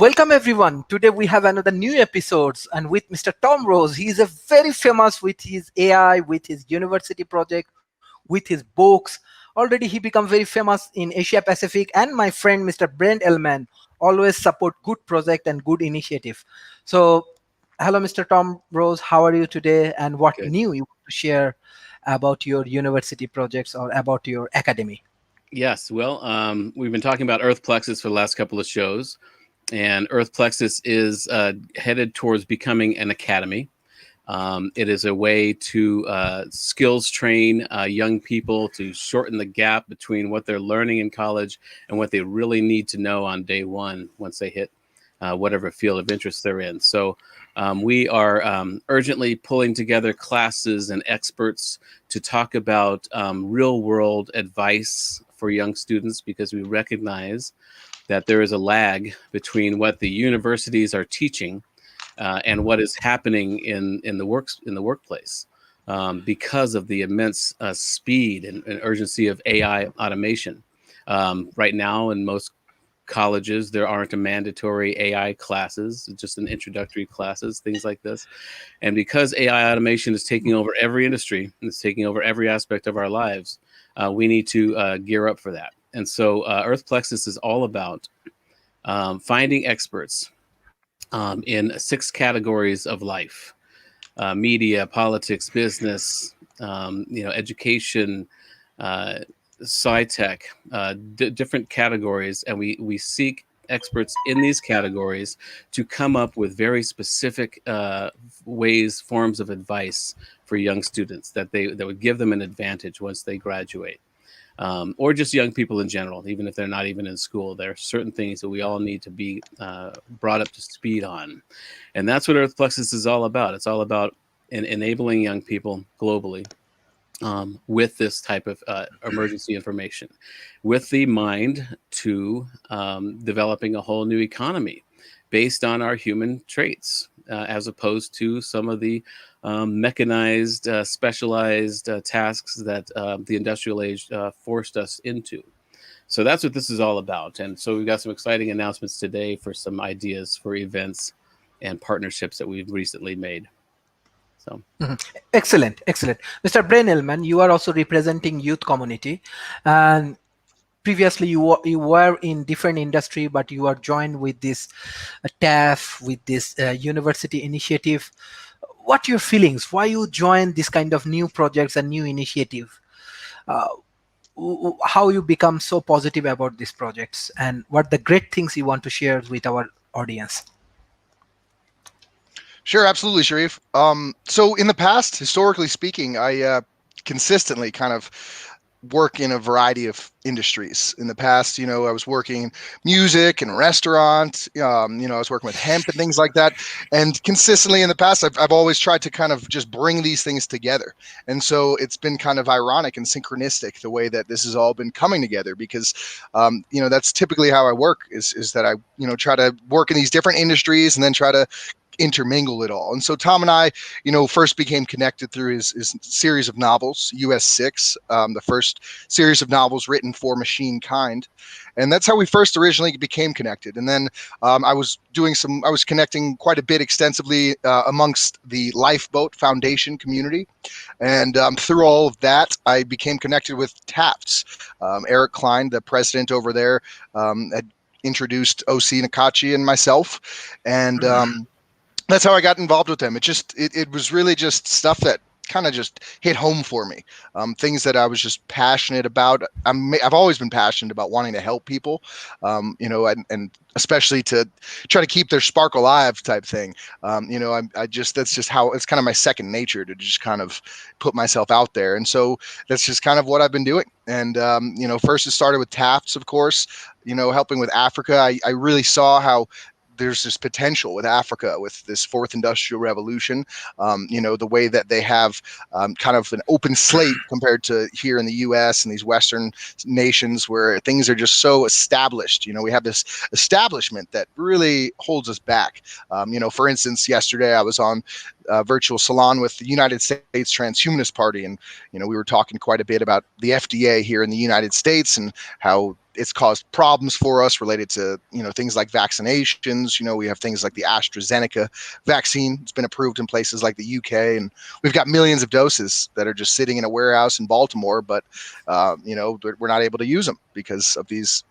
welcome everyone. Today we have another new episodes and with Mr. Tom Rose. He is a very famous with his AI, with his university project, with his books. Already he become very famous in Asia Pacific, and my friend Mr. Brent Elman always support good project and good initiative. So hello Mr. Tom Rose, how are you today and what Good. new you want to share about your university projects or about your academy? Yes. Well, we've been talking about Earth Plexus for the last couple of shows, and Earth Plexus is headed towards becoming an academy. It is a way to skills train young people to shorten the gap between what they're learning in college and what they really need to know on day one once they hit whatever field of interest they're in. So we are urgently pulling together classes and experts to talk about real world advice for young students, because we recognize that there is a lag between what the universities are teaching and what is happening in the workplace, because of the immense speed and urgency of AI automation. Right now, in most colleges, there aren't a mandatory AI classes, just an introductory classes, things like this. And because AI automation is taking over every industry, and it's taking over every aspect of our lives, we need to gear up for that. And so Earth Plexus is all about finding experts in 6 categories of life: media, politics, business, education, sci-tech, different categories. And we seek experts in these categories to come up with very specific forms of advice for young students that would give them an advantage once they graduate. Or just young people in general, even if they're not even in school. There are certain things that we all need to be brought up to speed on. And that's what Earth Plexus is all about. It's all about enabling young people globally with this type of emergency information, with the mind to developing a whole new economy based on our human traits, as opposed to some of the mechanized, specialized tasks that the industrial age forced us into. So that's what this is all about. And so we've got some exciting announcements today for some ideas for events and partnerships that we've recently made. So. Mhm. Excellent, excellent. Mr. Brain Elman, you are also representing youth community, and previously you were in different industry, but you are joined with this TAF, with this university initiative. What your feelings? Why you join this kind of new projects and new initiative? Uh, how you become so positive about these projects, and what the great things you want to share with our audience? Sure, absolutely, Sharif. So in the past, historically speaking, I consistently kind of work in a variety of industries. In the past, I was working music and restaurant. I was working with hemp and things like that. And consistently in the past, I've always tried to kind of just bring these things together. And so it's been kind of ironic and synchronistic the way that this has all been coming together, because that's typically how I work. Is that I try to work in these different industries and then try to intermingle it all. And so Tom and I, first became connected through his series of novels, US 6, the first series of novels written for machine kind. And that's how we first originally became connected. And then I was connecting quite a bit extensively amongst the Lifeboat Foundation community. And through all of that, I became connected with TAFTS. Eric Klein, the president over there, had introduced OC Nakachi and myself. And that's how I got involved with them. It was really just stuff that kind of just hit home for me. Things that I was just passionate about. I've always been passionate about wanting to help people, and especially to try to keep their spark alive type thing. That's just how it's kind of my second nature to just kind of put myself out there. And so that's just kind of what I've been doing. And, first it started with TAFTs, of course, helping with Africa. I really saw how there's this potential with Africa, with this fourth industrial revolution, the way that they have kind of an open slate compared to here in the US and these Western nations where things are just so established. We have this establishment that really holds us back. For instance, yesterday I was on a virtual salon with the United States Transhumanist Party, and we were talking quite a bit about the FDA here in the United States and how it's caused problems for us related to, things like vaccinations. We have things like the AstraZeneca vaccine. It's been approved in places like the UK, and we've got millions of doses that are just sitting in a warehouse in Baltimore, but we're not able to use them because of these,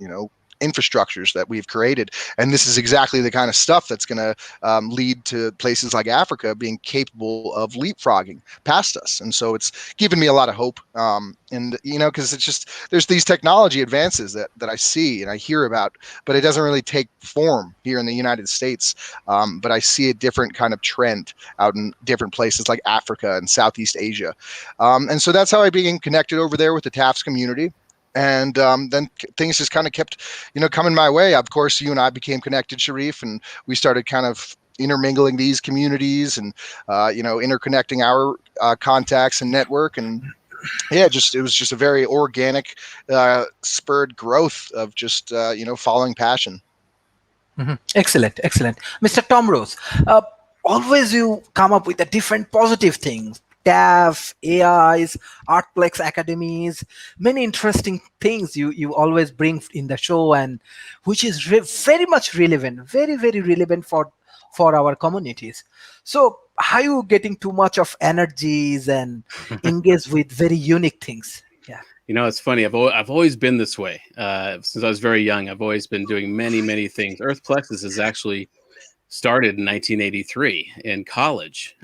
infrastructures that we've created. And this is exactly the kind of stuff that's going to lead to places like Africa being capable of leapfrogging past us. And so it's given me a lot of hope. And because it's just, there's these technology advances that I see and I hear about, but it doesn't really take form here in the United States. But I see a different kind of trend out in different places like Africa and Southeast Asia. And so that's how I became connected over there with the TAFs community. And then things just kind of kept, coming my way. Of course, you and I became connected, Sharif, and we started kind of intermingling these communities and, interconnecting our contacts and network. And yeah, it was just a very organic, spurred growth of just, following passion. Excellent, excellent. Mr. Tom Rose, always you come up with a different positive things. TAF, AIs, Artplex academies, many interesting things you always bring in the show, and which is very much relevant, very, very relevant for our communities. So are you getting too much of energies and engage with very unique things? Yeah. It's funny. I've always been this way since I was very young. I've always been doing many things. Earth Plexus is actually started in 1983 in college,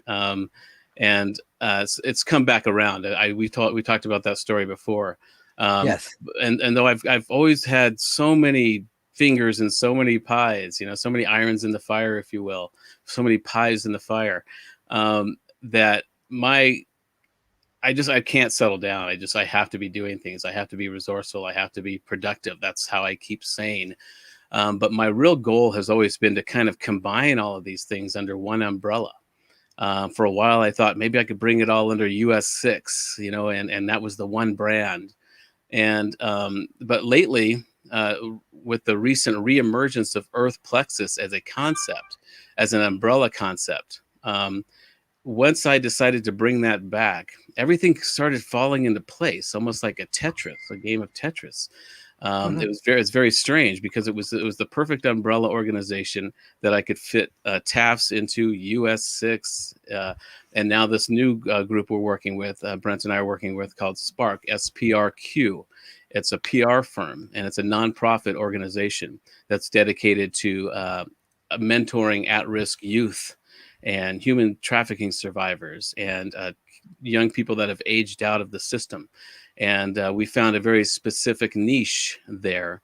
and it's come back around. We talked about that story before. Yes. And though I've always had so many fingers and so many pies, so many irons in the fire, if you will, so many pies in the fire, that I can't settle down. I have to be doing things. I have to be resourceful. I have to be productive. That's how I keep sane. But my real goal has always been to kind of combine all of these things under one umbrella. For a while, I thought maybe I could bring it all under US6, and that was the one brand. And but lately, with the recent reemergence of Earth Plexus as a concept, as an umbrella concept, once I decided to bring that back, everything started falling into place, almost like a game of Tetris. It's very strange because it was the perfect umbrella organization that I could fit TAFs into, US6, and now this new group we're working with, Brent and I are working with, called Spark, SPRQ. It's a PR firm, and it's a nonprofit organization that's dedicated to mentoring at-risk youth and human trafficking survivors and young people that have aged out of the system. And we found a very specific niche there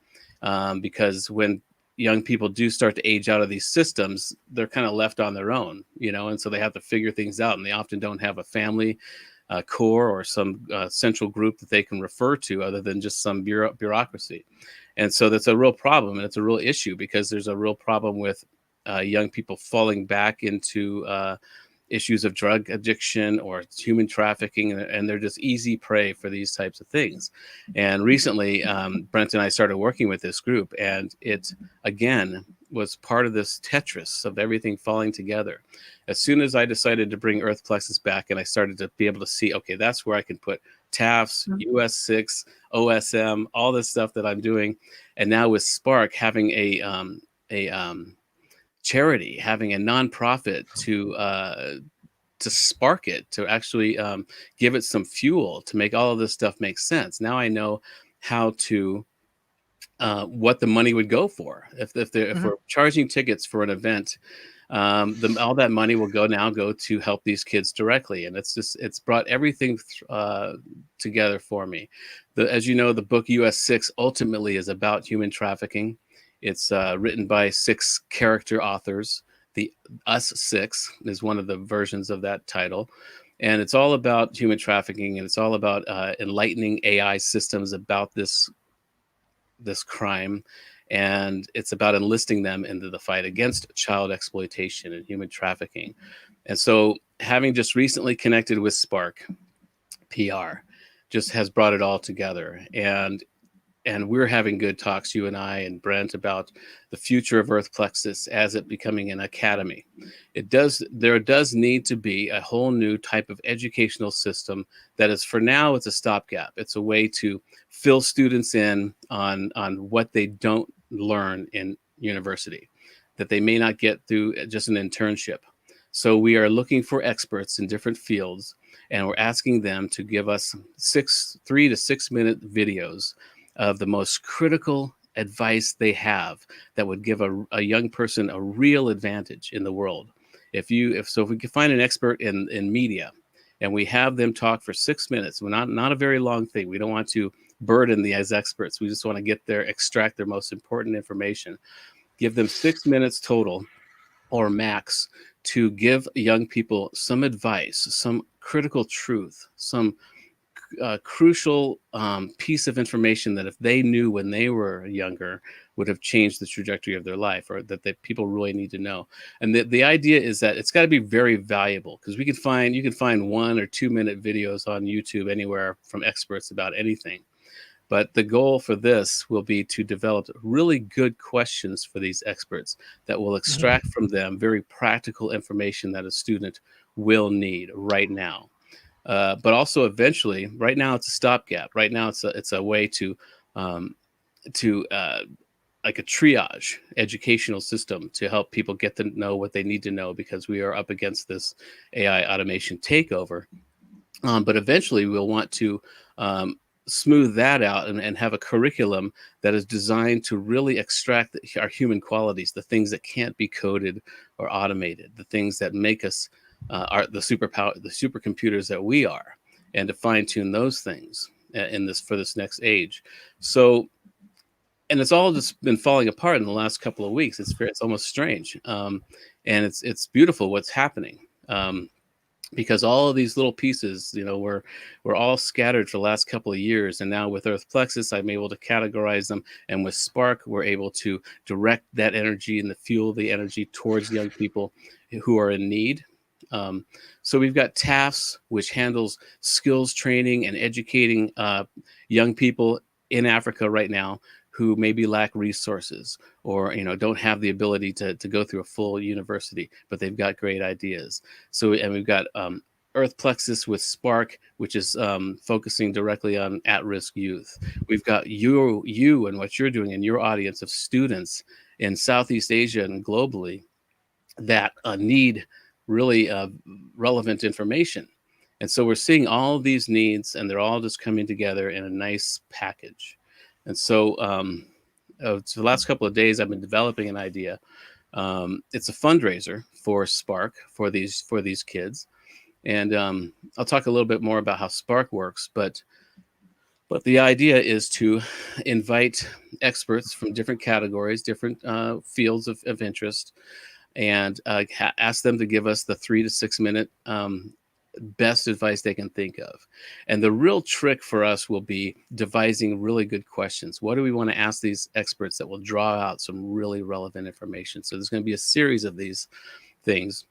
because when young people do start to age out of these systems, they're kind of left on their own, and so they have to figure things out, and they often don't have a family core or some central group that they can refer to other than just some bureaucracy. And so that's a real problem, and it's a real issue because there's a real problem with young people falling back into issues of drug addiction or human trafficking, and they're just easy prey for these types of things. And recently, Brent and I started working with this group, and it, again, was part of this Tetris of everything falling together. As soon as I decided to bring Earth Plexus back and I started to be able to see, okay, that's where I can put TAFs, US6, OSM, all this stuff that I'm doing. And now with Spark, having a charity, having a nonprofit to spark it, to actually give it some fuel to make all of this stuff make sense. Now I know how to what the money would go for. If we're charging tickets for an event, all that money will go to help these kids directly, and it's brought everything together for me. As you know, the book US6 ultimately is about human trafficking. It's written by 6 character authors. The Us 6 is one of the versions of that title. And it's all about human trafficking, and it's all about enlightening AI systems about this crime. And it's about enlisting them into the fight against child exploitation and human trafficking. And so having just recently connected with Spark PR just has brought it all together. And and we're having good talks, you and I and Brent, about the future of Earth Plexus as it becoming an academy. There does need to be a whole new type of educational system that is, for now, it's a stopgap. It's a way to fill students in on what they don't learn in university, that they may not get through just an internship. So we are looking for experts in different fields, and we're asking them to give us 3 to 6 minute videos of the most critical advice they have that would give a young person a real advantage in the world. If we can find an expert in media, and we have them talk for 6 minutes, we're not a very long thing. We don't want to burden these experts. We just want to extract their most important information. Give them 6 minutes total or max to give young people some advice, some critical truth, some crucial piece of information that if they knew when they were younger would have changed the trajectory of their life, or that people really need to know. And the idea is that it's got to be very valuable, because you can find 1 or 2 minute videos on YouTube anywhere from experts about anything. But the goal for this will be to develop really good questions for these experts that will extract from them very practical information that a student will need right now. But also eventually, right now it's a stopgap. Right now it's a way to like a triage educational system to help people get to know what they need to know, because we are up against this AI automation takeover. But eventually we'll want to smooth that out and have a curriculum that is designed to really extract our human qualities, the things that can't be coded or automated, the things that make us the supercomputers that we are, and to fine tune those things for this next age. So, and it's all just been falling apart in the last couple of weeks. It's almost strange, and it's beautiful what's happening. Because all of these little pieces, we're all scattered for the last couple of years. And now with Earth Plexus, I'm able to categorize them. And with Spark, we're able to direct that energy and fuel the energy towards young people who are in need. So we've got TAFs, which handles skills training and educating young people in Africa right now who maybe lack resources, or don't have the ability to go through a full university, but they've got great ideas. So, and we've got Earth Plexus with Spark, which is focusing directly on at-risk youth. We've got you and what you're doing in your audience of students in Southeast Asia and globally that need really relevant information. And so we're seeing all of these needs, and they're all just coming together in a nice package. And so, so the last couple of days, I've been developing an idea. It's a fundraiser for Spark for these kids, and I'll talk a little bit more about how Spark works. But the idea is to invite experts from different categories, different fields of interest, and ask them to give us the 3 to 6 minute best advice they can think of. And the real trick for us will be devising really good questions. What do we want to ask these experts that will draw out some really relevant information? So there's going to be a series of these things,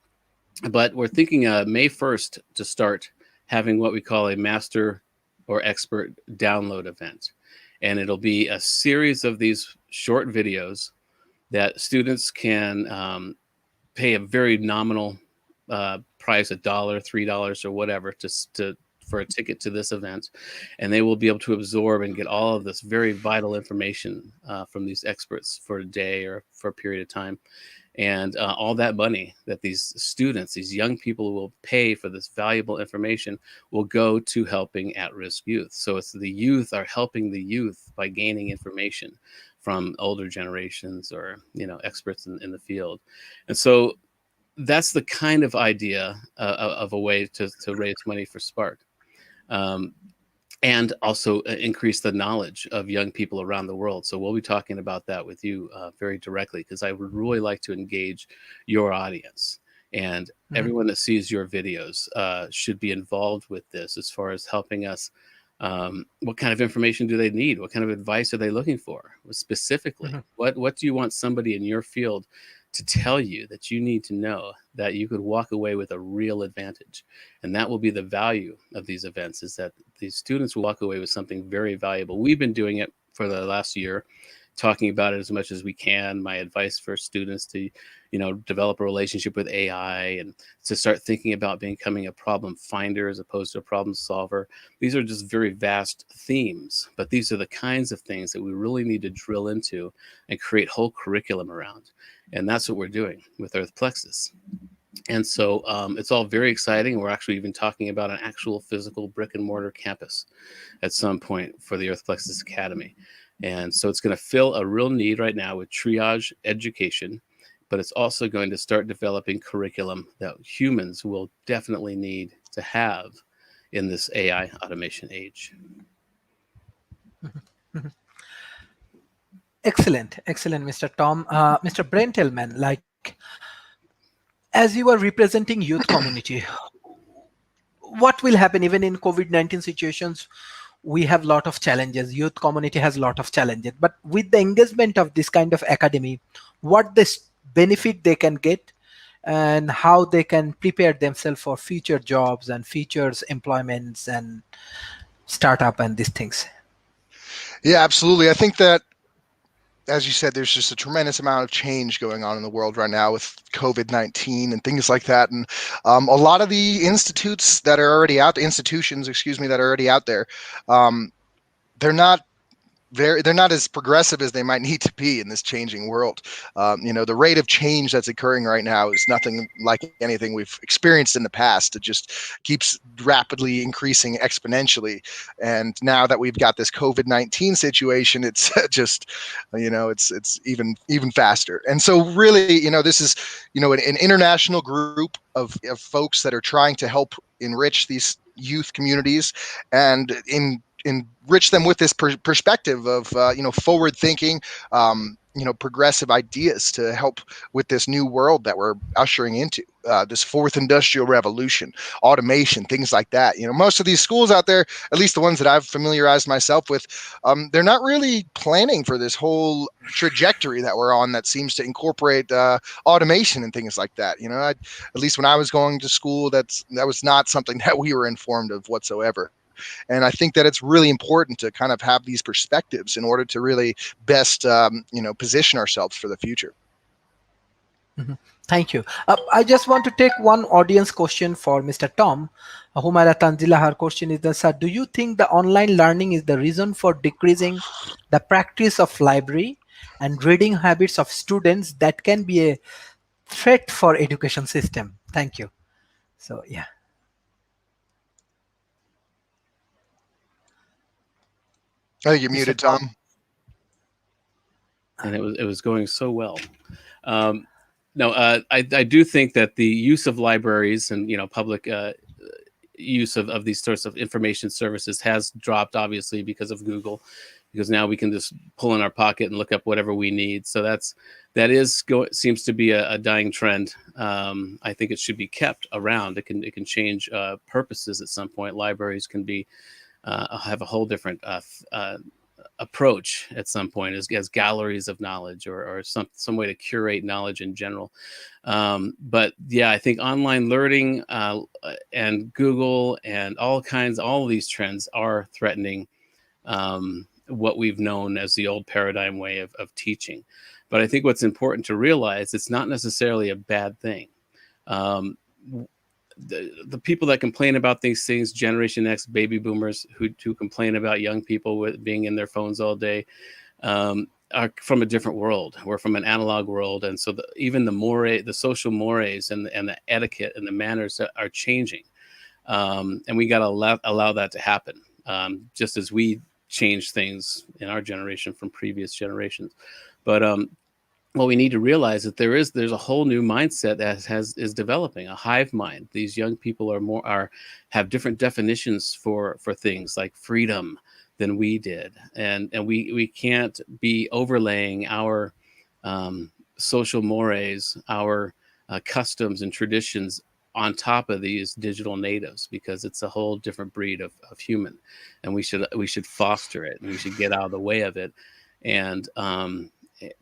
but we're thinking May 1st to start having what we call a master or expert download event. And it'll be a series of these short videos that students can pay a very nominal price, $1, $3, or whatever, for a ticket to this event, and they will be able to absorb and get all of this very vital information from these experts for a day or for a period of time. And all that money that these students, these young people, will pay for this valuable information will go to helping at-risk youth. So it's the youth are helping the youth by gaining information from older generations or experts in the field. And so that's the kind of idea of a way to raise money for Spark, and also increase the knowledge of young people around the world. So we'll be talking about that with you very directly, because I would really like to engage your audience, and everyone that sees your videos should be involved with this as far as helping us. What kind of information do they need? What kind of advice are they looking for specifically? What do you want somebody in your field to tell you that you need to know, that you could walk away with a real advantage? And that will be the value of these events, is that these students will walk away with something very valuable. We've been doing it for the last year, talking about it as much as we can. My advice for students to, develop a relationship with AI and to start thinking about becoming a problem finder as opposed to a problem solver. These are just very vast themes, but these are the kinds of things that we really need to drill into and create whole curriculum around. And that's what we're doing with Earth Plexus. And so it's all very exciting. We're actually even talking about an actual physical brick and mortar campus at some point for the Earth Plexus Academy. And so it's going to fill a real need right now with triage education, but it's also going to start developing curriculum that humans will definitely need to have in this AI automation age. Excellent, excellent, Mr. Tom. Mr. Brentelman, like, as you are representing youth community, what will happen even in COVID-19 situations? We have a lot of challenges. Youth community has a lot of challenges, but with the engagement of this kind of academy, what this benefit they can get and how they can prepare themselves for future jobs and futures employments and startup and these things. Yeah, absolutely. I think that, as you said, there's just a tremendous amount of change going on in the world right now with COVID-19 and things like that. And a lot of the institutions, that are already out there, they're not as progressive as they might need to be in this changing world. The rate of change that's occurring right now is nothing like anything we've experienced in the past. It just keeps rapidly increasing exponentially. And now that we've got this COVID-19 situation, it's just, it's even faster. And so really, this is, an international group of folks that are trying to help enrich these youth communities and enrich them with this perspective of forward thinking, progressive ideas to help with this new world that we're ushering into, this fourth industrial revolution, automation, things like that. Most of these schools out there, at least the ones that I've familiarized myself with, they're not really planning for this whole trajectory that we're on that seems to incorporate automation and things like that. At least when I was going to school, that was not something that we were informed of whatsoever. And I think that it's really important to kind of have these perspectives in order to really best, position ourselves for the future. Mhm. Thank you. I just want to take one audience question for Mr. Tom. Humaira Tanzila, her question is this: do you think the online learning is the reason for decreasing the practice of library and reading habits of students that can be a threat for education system? Thank you. So, yeah. I think you're Mr. muted, Tom. And it was going so well. No, I do think that the use of libraries and public use of these sorts of information services has dropped, obviously, because of Google, because now we can just pull in our pocket and look up whatever we need. So seems to be a dying trend. I think it should be kept around. It can change purposes at some point. Libraries can be have a whole different approach at some point as galleries of knowledge or some way to curate knowledge in general. But yeah, I think online learning and Google and all of these trends are threatening what we've known as the old paradigm way of teaching. But I think what's important to realize, it's not necessarily a bad thing. The people that complain about these things, Generation X, baby boomers who complain about young people being in their phones all day, are from a different world. We're from an analog world, and so even the social mores and the etiquette and the manners are changing, and we got to allow that to happen, just as we change things in our generation from previous generations. But what we need to realize that there's a whole new mindset that is developing, a hive mind. These young people have different definitions for things like freedom than we did, and we can't be overlaying our social mores, our customs and traditions on top of these digital natives, because it's a whole different breed of human, and we should foster it, and we should get out of the way of it, and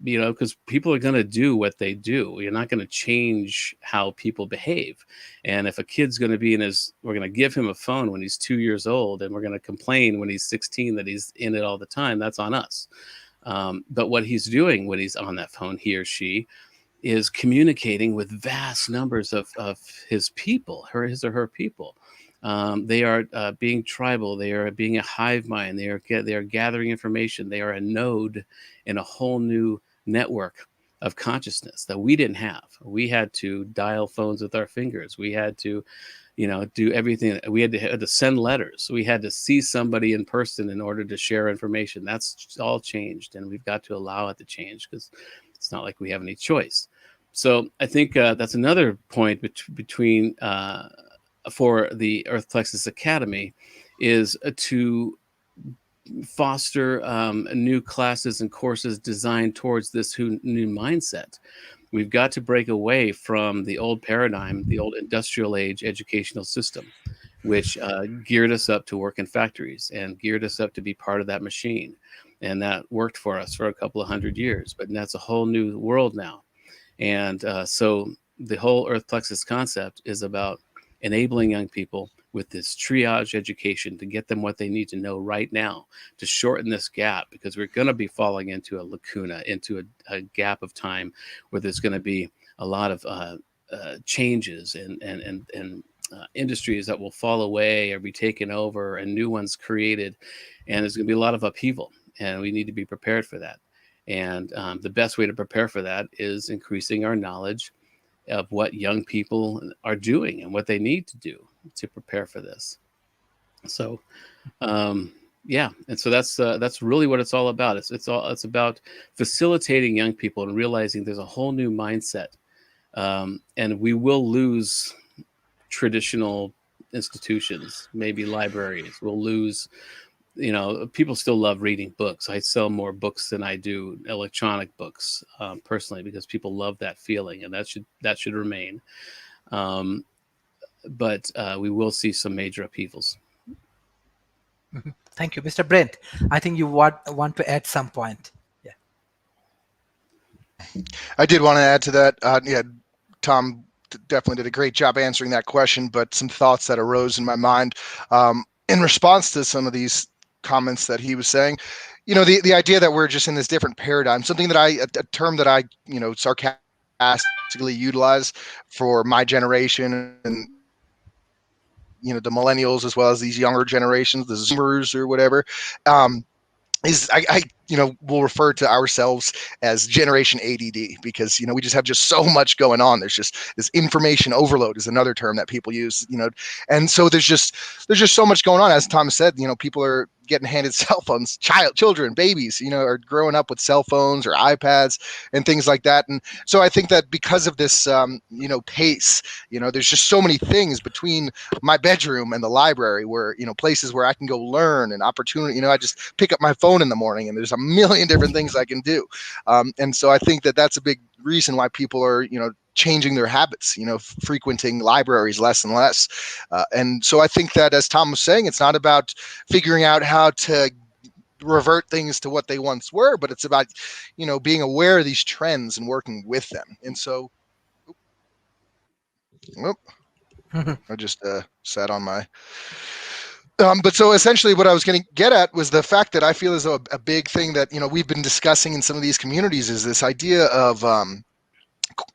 because people are going to do what they do. You're not going to change how people behave. And if a kid's going to be we're going to give him a phone when he's 2 years old, and we're going to complain when he's 16 that he's in it all the time, that's on us. But what he's doing when he's on that phone, he or she, is communicating with vast numbers of his people, his or her people. They are being tribal. They are being a hive mind. They are gathering information. They are a node in a whole new network of consciousness that we didn't have. We had to dial phones with our fingers. We had to, do everything. We had to send letters. We had to see somebody in person in order to share information. That's all changed, and we've got to allow it to change, because it's not like we have any choice. So I think that's another point between for the Earth Plexus Academy, is to foster new classes and courses designed towards this new mindset. We've got to break away from the old paradigm, the old industrial age educational system, which geared us up to work in factories and geared us up to be part of that machine. And that worked for us for a couple of 100 years, but that's a whole new world now. And so the whole Earth Plexus concept is about enabling young people with this triage education to get them what they need to know right now to shorten this gap, because we're going to be falling into a lacuna, into a gap of time where there's going to be a lot of changes and industries that will fall away or be taken over and new ones created. And there's going to be a lot of upheaval, and we need to be prepared for that. And the best way to prepare for that is increasing our knowledge of what young people are doing and what they need to do to prepare for this. So, yeah, and so that's really what it's all about. It's about facilitating young people and realizing there's a whole new mindset, and we will lose traditional institutions, maybe libraries. We'll lose. People still love reading books. I sell more books than I do electronic books, personally, because people love that feeling, and that should remain. But we will see some major upheavals. Thank you, Mr. Brent. I think you want to add some point. Yeah, I did want to add to that. Yeah, Tom definitely did a great job answering that question, but some thoughts that arose in my mind in response to some of these comments that he was saying. The idea that we're just in this different paradigm, something that a term that I sarcastically utilize for my generation and the millennials, as well as these younger generations, the Zoomers or whatever, is I we'll refer to ourselves as Generation ADD, because we just have just so much going on. There's just this information overload is another term that people use, and so there's just so much going on. As Tom said, people are getting handed cell phones, children, babies, are growing up with cell phones or iPads and things like that. And so I think that because of this, pace, there's just so many things between my bedroom and the library where, places where I can go learn and opportunity. I just pick up my phone in the morning and there's a million different things I can do. And so I think that that's a big reason why people are, changing their habits, frequenting libraries less and less. And so I think that, as Tom was saying, it's not about figuring out how to revert things to what they once were, but it's about, being aware of these trends and working with them. And so, I just sat on my... but so essentially what I was going to get at was the fact that I feel as though a big thing that, we've been discussing in some of these communities is this idea of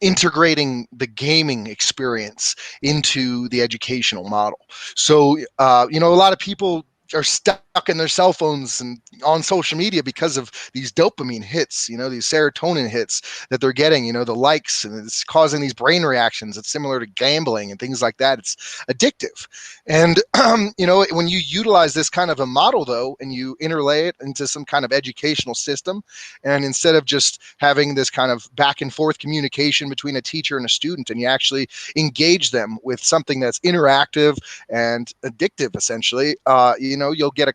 integrating the gaming experience into the educational model. So, a lot of people are stuck in their cell phones and on social media because of these dopamine hits, these serotonin hits that they're getting, the likes, and it's causing these brain reactions. It's similar to gambling and things like that. It's addictive. And, when you utilize this kind of a model, though, and you interlay it into some kind of educational system, and instead of just having this kind of back and forth communication between a teacher and a student, and you actually engage them with something that's interactive and addictive, essentially, you'll get a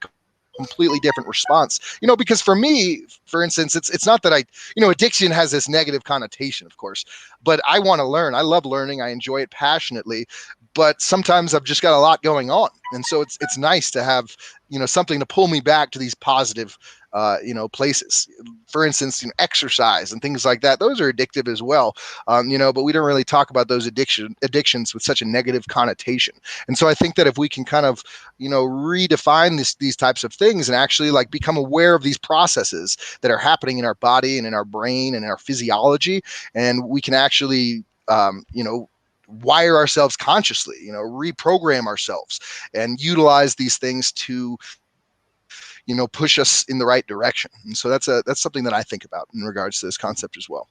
completely different response. Because for me, for instance, it's not that addiction has this negative connotation, of course, but I want to learn. I love learning. I enjoy it passionately. but sometimes I've just got a lot going on, and so it's nice to have something to pull me back to these positive places. For instance, exercise and things like that. Those are addictive as well, but we don't really talk about those addictions with such a negative connotation. And so I think that if we can kind of redefine these types of things and actually like become aware of these processes that are happening in our body and in our brain and in our physiology, and we can actually wire ourselves consciously, reprogram ourselves and utilize these things to push us in the right direction. And so that's something that I think about in regards to this concept as well.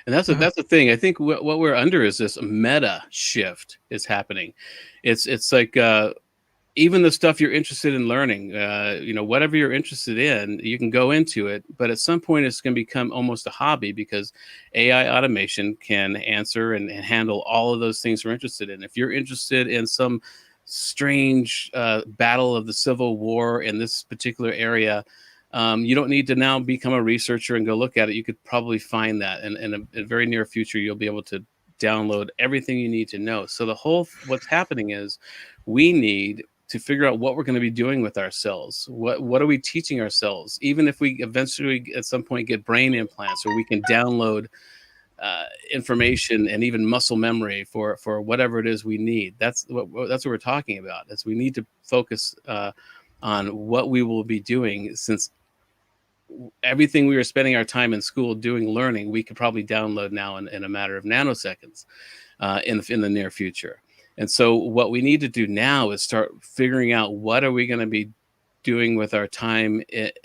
And that's the thing. I think what we're under is this meta shift is happening. It's like even the stuff you're interested in learning, whatever you're interested in, you can go into it. But at some point, it's going to become almost a hobby because AI automation can answer and handle all of those things we're interested in. If you're interested in some strange battle of the Civil War in this particular area, you don't need to now become a researcher and go look at it. You could probably find that, and in a very near future, you'll be able to download everything you need to know. So what's happening is we need to figure out what we're going to be doing with ourselves. What are we teaching ourselves? Even if we eventually at some point get brain implants, or we can download information and even muscle memory for whatever it is we need. That's what we're talking about. Is we need to focus on what we will be doing, since everything we were spending our time in school doing learning, we could probably download now in a matter of nanoseconds in the near future. And so what we need to do now is start figuring out what are we going to be doing with our time?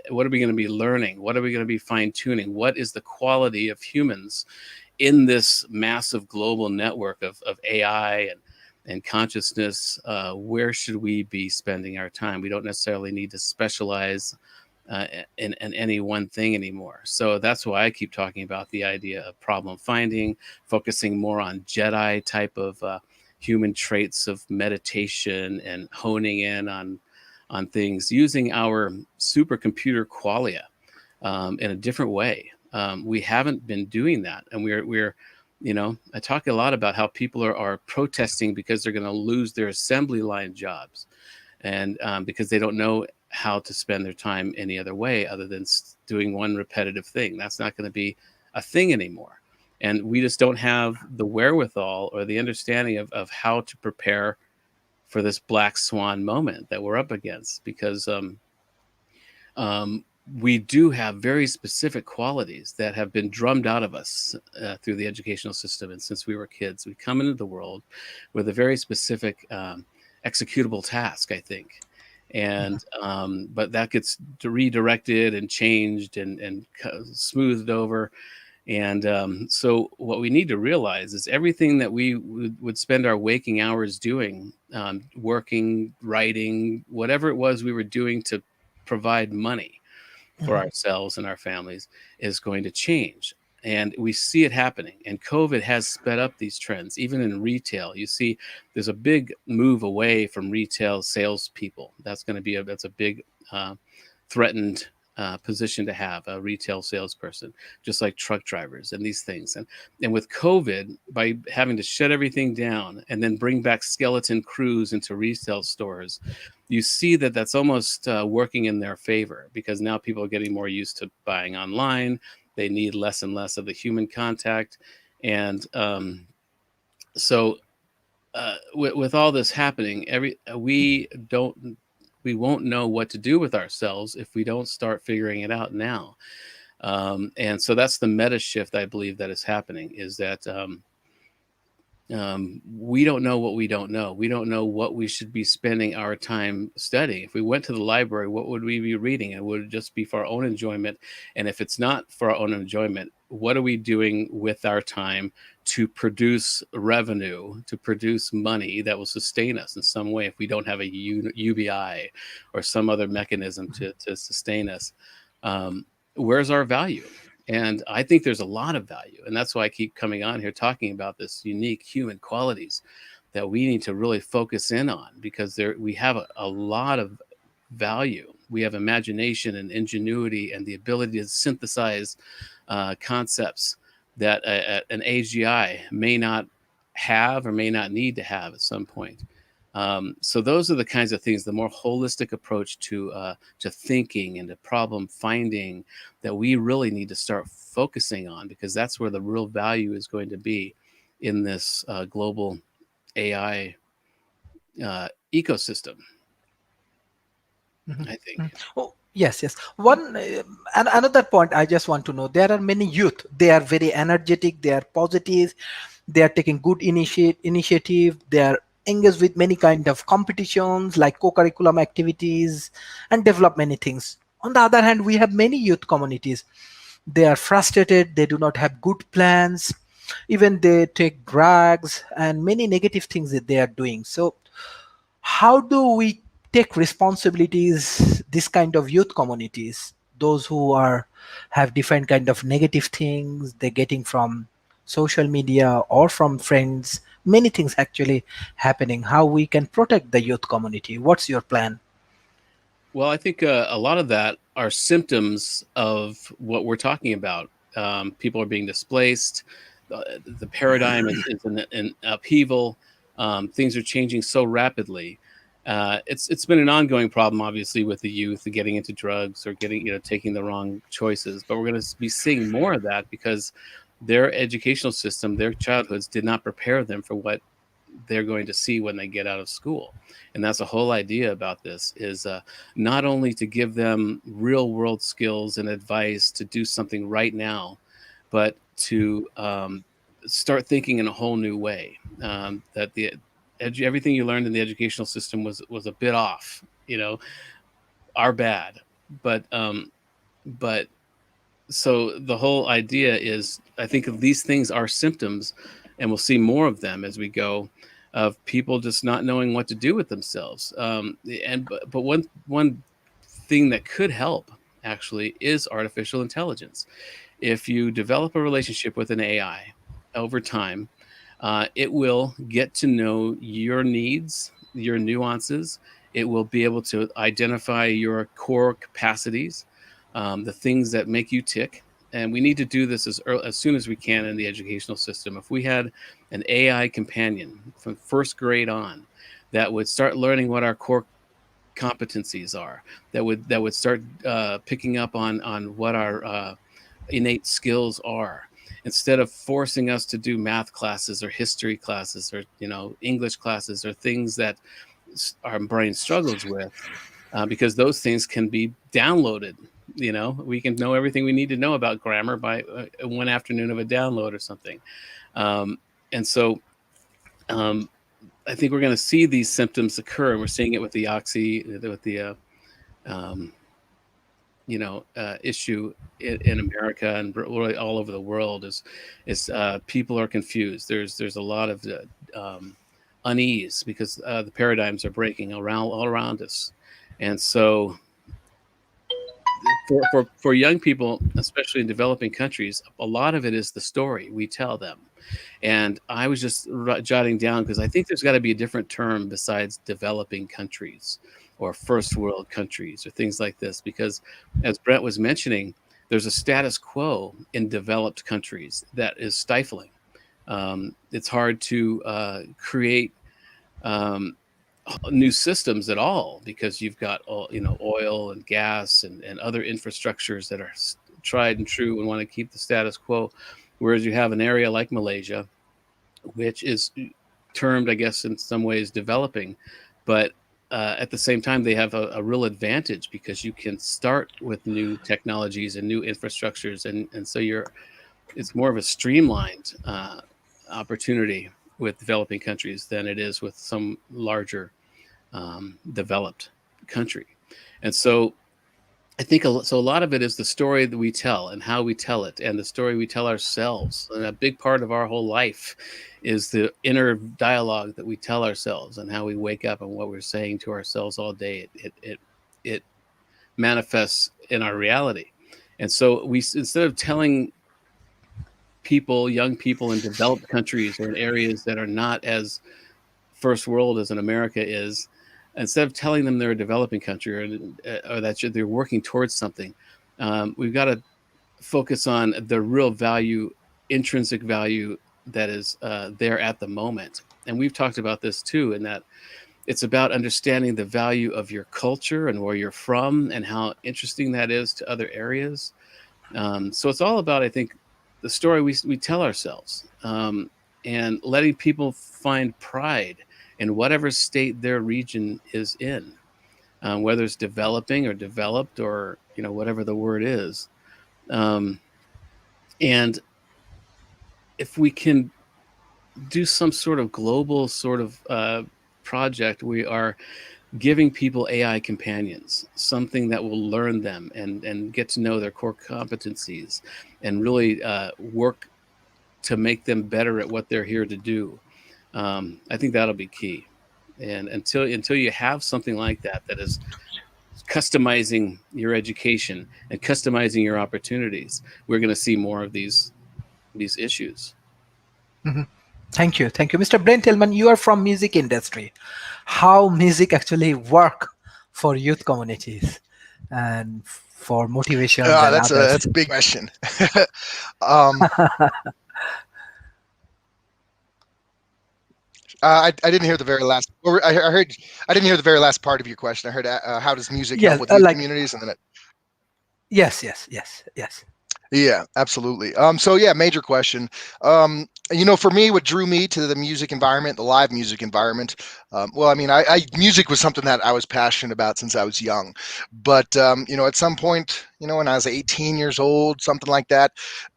What are we going to be learning? What are we going to be fine tuning? What is the quality of humans in this massive global network of AI and consciousness? Where should we be spending our time? We don't necessarily need to specialize in any one thing anymore. So that's why I keep talking about the idea of problem finding, focusing more on Jedi type of human traits of meditation and honing in on things, using our supercomputer qualia in a different way. We haven't been doing that, and we're I talk a lot about how people are protesting because they're going to lose their assembly line jobs, and because they don't know how to spend their time any other way other than doing one repetitive thing. That's not going to be a thing anymore. And we just don't have the wherewithal or the understanding of how to prepare for this black swan moment that we're up against, because we do have very specific qualities that have been drummed out of us through the educational system. And since we were kids, we come into the world with a very specific executable task, I think. And but that gets redirected and changed and smoothed over. And so what we need to realize is everything that we would spend our waking hours doing, working, writing, whatever it was we were doing to provide money for ourselves and our families, is going to change. And we see it happening. And COVID has sped up these trends. Even in retail, you see there's a big move away from retail salespeople. That's going to be that's a big threatened position to have, a retail salesperson, just like truck drivers and these things. And with COVID, by having to shut everything down and then bring back skeleton crews into retail stores, you see that that's almost working in their favor, because now people are getting more used to buying online. They need less and less of the human contact. And so with all this happening, we won't know what to do with ourselves if we don't start figuring it out now. And so that's the meta shift, I believe, that is happening, is that we don't know what we don't know. We don't know what we should be spending our time studying. If we went to the library, what would we be reading? It would just be for our own enjoyment. And if it's not for our own enjoyment, what are we doing with our time to produce revenue, to produce money that will sustain us in some way if we don't have a UBI or some other mechanism to sustain us? Where's our value? And I think there's a lot of value. And that's why I keep coming on here talking about this unique human qualities that we need to really focus in on, because we have a lot of value. We have imagination and ingenuity and the ability to synthesize concepts that an AGI may not have or may not need to have at some point. So those are the kinds of things, the more holistic approach to thinking and to problem finding that we really need to start focusing on, because that's where the real value is going to be in this global AI ecosystem, I think. Oh, yes, yes. One and another point I just want to know: there are many youth. They are very energetic. They are positive. They are taking good initiative. They are engaged with many kind of competitions like co-curriculum activities and develop many things. On the other hand, we have many youth communities. They are frustrated. They do not have good plans. Even they take drugs and many negative things that they are doing. So how do we take responsibilities this kind of youth communities, those who are have different kind of negative things they're getting from social media or from friends, many things actually happening, how we can protect the youth community? What's your plan? Well, I think a lot of that are symptoms of what we're talking about. People are being displaced. The paradigm is in upheaval. Things are changing so rapidly. It's been an ongoing problem, obviously, with the youth getting into drugs or taking the wrong choices. But we're going to be seeing more of that because their educational system, their childhoods, did not prepare them for what they're going to see when they get out of school. And that's the whole idea about this, is not only to give them real world skills and advice to do something right now, but to start thinking in a whole new way. That everything you learned in the educational system was a bit off, are bad. But so the whole idea is, I think of these things are symptoms, and we'll see more of them as we go, of people just not knowing what to do with themselves. But one thing that could help actually is artificial intelligence. If you develop a relationship with an AI over time, it will get to know your needs, your nuances. It will be able to identify your core capacities, the things that make you tick. And we need to do this as soon as we can in the educational system. If we had an AI companion from first grade on that would start learning what our core competencies are, that would start picking up on what our innate skills are, instead of forcing us to do math classes or history classes or English classes or things that our brain struggles with, because those things can be downloaded. We can know everything we need to know about grammar by one afternoon of a download or something. And so I think we're going to see these symptoms occur, and we're seeing it with the um, issue in America and really all over the world. Is people are confused. There's a lot of unease because the paradigms are breaking all around us, and so for young people, especially in developing countries, a lot of it is the story we tell them. And I was just jotting down, because I think there's got to be a different term besides developing countries or first world countries or things like this, because as Brent was mentioning, there's a status quo in developed countries that is stifling. It's hard to create new systems at all, because you've got oil and gas and other infrastructures that are tried and true and want to keep the status quo, whereas you have an area like Malaysia, which is termed, I guess, in some ways developing, but at the same time they have a real advantage, because you can start with new technologies and new infrastructures, and so it's more of a streamlined opportunity with developing countries than it is with some larger developed country. And so I think a lot of it is the story that we tell and how we tell it, and the story we tell ourselves. And a big part of our whole life is the inner dialogue that we tell ourselves, and how we wake up and what we're saying to ourselves all day. It manifests in our reality. And so instead of telling young people in developed countries or in areas that are not as first world as in America is, instead of telling them they're a developing country or that they're working towards something, we've got to focus on the real value, intrinsic value that is there at the moment. And we've talked about this too, in that it's about understanding the value of your culture and where you're from and how interesting that is to other areas. So it's all about, I think, the story we tell ourselves, and letting people find pride in whatever state their region is in, whether it's developing or developed, or whatever the word is. Um, and if we can do some sort of global sort of project, we are giving people AI companions, something that will learn them and get to know their core competencies, and really work to make them better at what they're here to do. I think that'll be key. And until you have something like that, that is customizing your education and customizing your opportunities, we're going to see more of these issues. Thank you, Mr. Brent Tillman. You are from music industry. How music actually work for youth communities and for motivations and That's others? a big question. um, I didn't hear the very last. I heard. I didn't hear the very last part of your question. I heard how does music help Yes, with youth communities, and then yes. yeah, absolutely. So yeah, major question. For me, what drew me to the music environment, the live music environment, well, I mean, music was something that I was passionate about since I was young. But at some point, when I was 18 years old, something like that,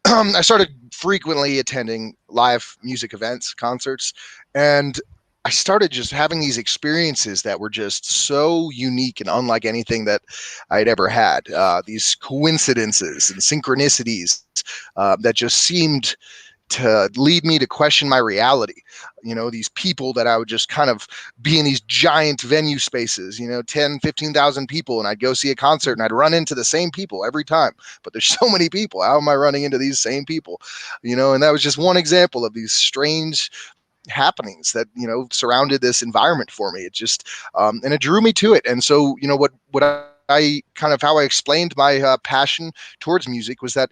I started frequently attending live music events, concerts, and I started just having these experiences that were just so unique and unlike anything that I'd ever had. These coincidences and synchronicities that just seemed to lead me to question my reality. These people that I would just kind of be in these giant venue spaces, 10, 15,000 people, and I'd go see a concert and I'd run into the same people every time. But there's so many people. How am I running into these same people? And that was just one example of these strange happenings that surrounded this environment for me. It just and it drew me to it. And so what I kind of how I explained my passion towards music was that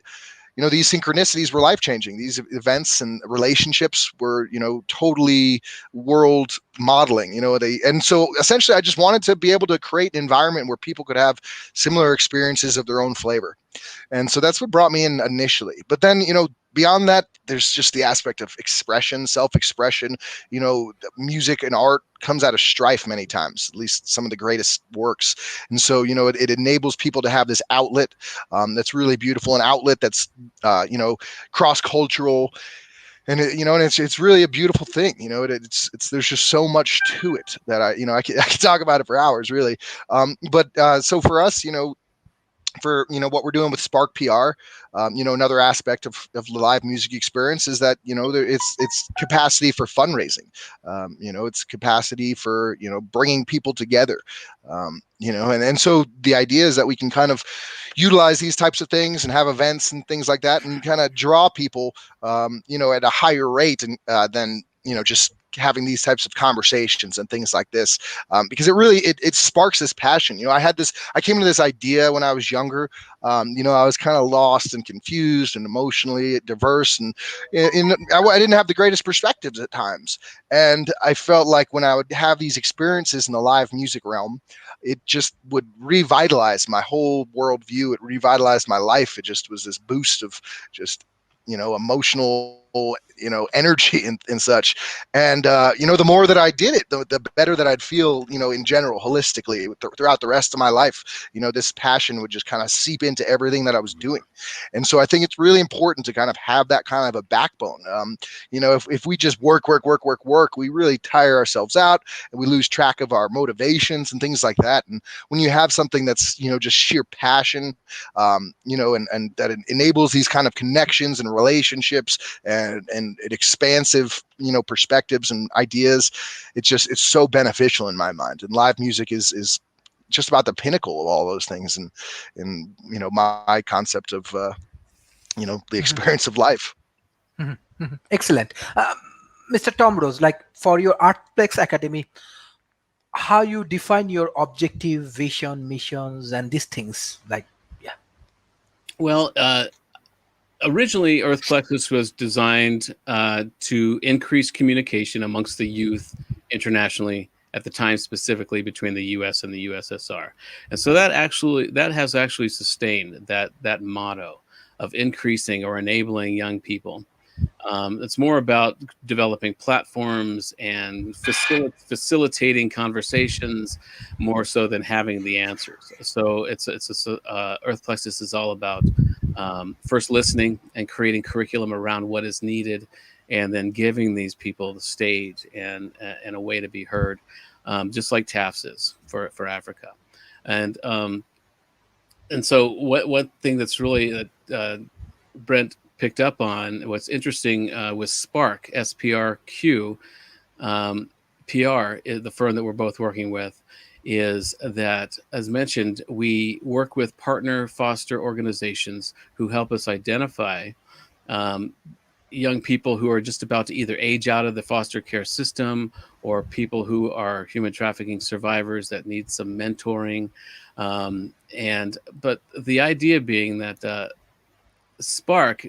these synchronicities were life changing. These events and relationships were totally world modeling. And so essentially I just wanted to be able to create an environment where people could have similar experiences of their own flavor. And so that's what brought me in initially. But then, beyond that, there's just the aspect of expression, self-expression. Music and art comes out of strife many times, at least some of the greatest works. And so, it enables people to have this outlet that's really beautiful, an outlet that's, cross-cultural. And it's really a beautiful thing. It's there's just so much to it that I could talk about it for hours, really. But so for us, for what we're doing with Spark PR, another aspect of the live music experience is that it's capacity for fundraising. It's capacity for bringing people together. And so the idea is that we can kind of utilize these types of things and have events and things like that, and kind of draw people at a higher rate and than just having these types of conversations and things like this, because it sparks this passion. I came to this idea when I was younger. I was kind of lost and confused and emotionally diverse, and I didn't have the greatest perspectives at times. And I felt like when I would have these experiences in the live music realm, it just would revitalize my whole worldview. It revitalized my life. It just was this boost of just emotional energy and such. And the more that I did it, the better that I'd feel in general, holistically, throughout the rest of my life. This passion would just kind of seep into everything that I was doing. And so I think it's really important to kind of have that kind of a backbone. If we just work, we really tire ourselves out and we lose track of our motivations and things like that. And when you have something that's just sheer passion, and that enables these kind of connections and relationships and expansive perspectives and ideas, it's so beneficial in my mind. And live music is just about the pinnacle of all those things, and my concept of the experience of life. Excellent. Mr. Tom Rose, like for your Artplex Academy, how you define your objective, vision, missions, and these things, like, yeah. Well, Originally, Earth Plexus was designed to increase communication amongst the youth internationally at the time, specifically between the U.S. and the USSR, and so that has actually sustained that motto of increasing or enabling young people. It's more about developing platforms and facilitating conversations more so than having the answers. So Earth Plexus is all about first listening and creating curriculum around what is needed, and then giving these people the stage and a way to be heard, just like TAFS is for Africa. And and so what thing that's really Brent picked up on, what's interesting with Spark, SPRQ, PR, the firm that we're both working with, is that, as mentioned, we work with partner foster organizations who help us identify um, young people who are just about to either age out of the foster care system, or people who are human trafficking survivors that need some mentoring. But the idea being that Spark,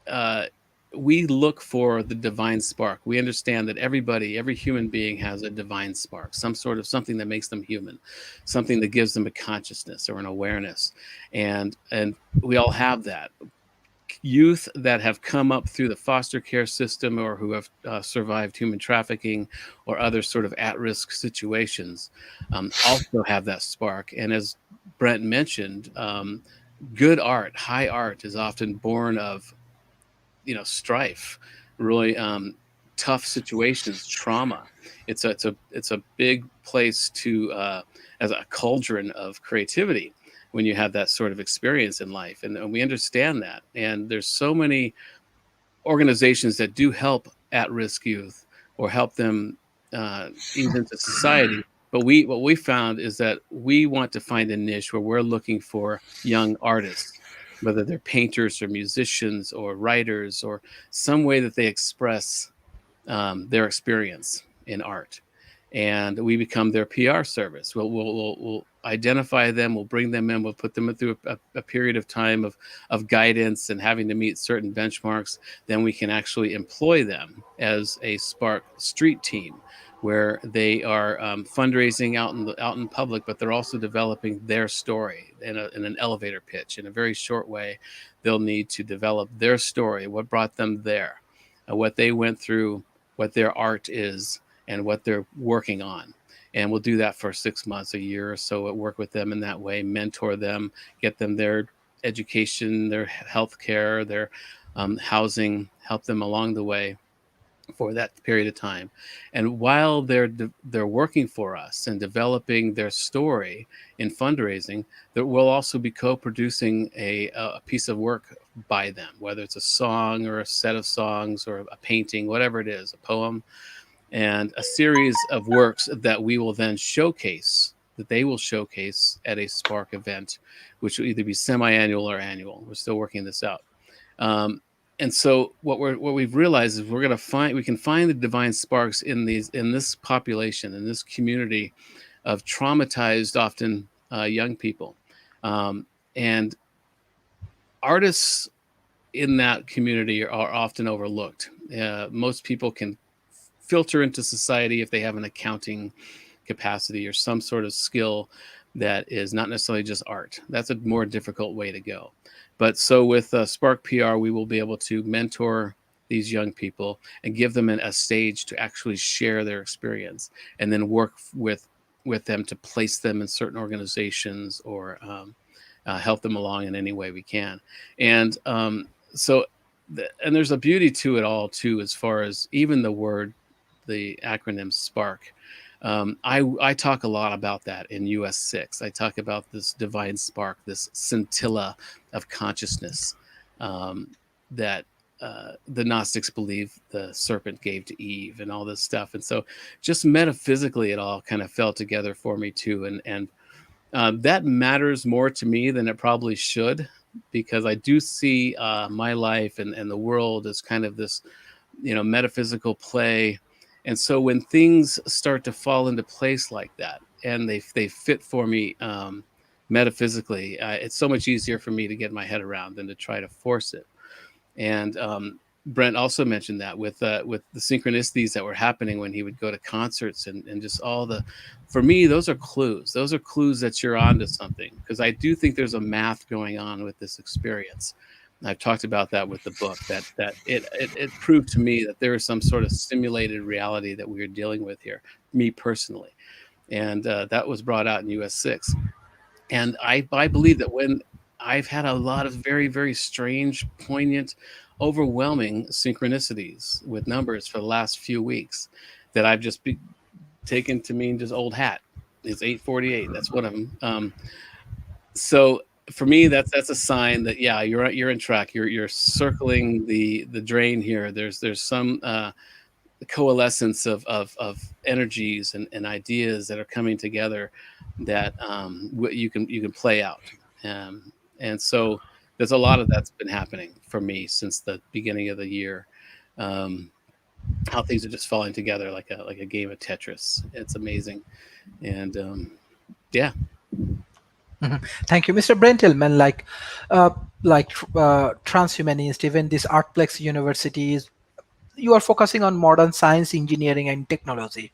uh, we look for the divine spark. We understand that every human being has a divine spark, some sort of something that makes them human, something that gives them a consciousness or an awareness, and we all have that. Youth that have come up through the foster care system, or who have survived human trafficking or other sort of at-risk situations, also have that spark. And as Brent mentioned, good art, high art, is often born of strife, really tough situations, trauma. It's a big place to as a cauldron of creativity when you have that sort of experience in life, and we understand that. And there's so many organizations that do help at-risk youth or help them ease into society. But what we found is that we want to find a niche where we're looking for young artists, whether they're painters or musicians or writers, or some way that they express their experience in art. And we become their PR service. We'll identify them, we'll bring them in, we'll put them through a period of time of guidance and having to meet certain benchmarks. Then we can actually employ them as a Spark street team, where they are fundraising out in public, but they're also developing their story in an elevator pitch. In a very short way, they'll need to develop their story, what brought them there, what they went through, what their art is, and what they're working on. And we'll do that for 6 months, a year or so, at work with them in that way, mentor them, get them their education, their health care, their housing, help them along the way for that period of time. And while they're working for us and developing their story in fundraising, that we'll also be co-producing a piece of work by them, whether it's a song or a set of songs or a painting, whatever it is, a poem, and a series of works that we will then showcase, that they will showcase at a Spark event, which will either be semi-annual or annual. We're still working this out. Um, and so what we've realized is we can find the divine sparks in this population, in this community of traumatized, often young people, and artists in that community are often overlooked. Most people can filter into society if they have an accounting capacity or some sort of skill that is not necessarily just art. That's a more difficult way to go. But so with Spark PR, we will be able to mentor these young people and give them a stage to actually share their experience, and then work with them to place them in certain organizations, or help them along in any way we can. And and there's a beauty to it all too, as far as even the acronym Spark. I talk a lot about that in US 6. I talk about this divine spark, this scintilla of consciousness that the Gnostics believe the serpent gave to Eve, and all this stuff. And so just metaphysically, it all kind of fell together for me too. And that matters more to me than it probably should, because I do see my life and the world as kind of this, metaphysical play. And so when things start to fall into place like that, and they fit for me metaphysically, it's so much easier for me to get my head around than to try to force it. And Brent also mentioned that with the synchronicities that were happening when he would go to concerts, and just all the, for me, those are clues. Those are clues that you're onto something, because I do think there's a math going on with this experience. I've talked about that with the book, that it proved to me that there is some sort of simulated reality that we are dealing with here, me personally. And that was brought out in US 6. And I believe that when I've had a lot of very, very strange, poignant, overwhelming synchronicities with numbers for the last few weeks, that I've just taken to mean just old hat. It's 848. That's one of them. So for me, that's a sign that, yeah, you're in track. You're circling the drain here. There's some coalescence of energies and ideas that are coming together that you can play out. And so there's a lot of that's been happening for me since the beginning of the year. How things are just falling together like a game of Tetris. It's amazing. And yeah. Mhm. Thank you, Mr. Brentelman. Transhumanist, even this Artplex universities, you are focusing on modern science, engineering, and technology.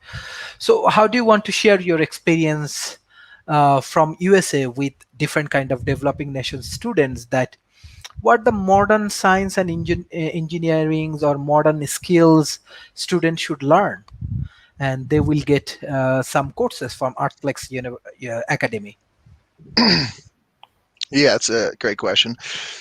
So, how do you want to share your experience from USA with different kind of developing nation students? That what the modern science and engineering or modern skills students should learn, and they will get some courses from Artplex Academy. Yeah, it's a great question.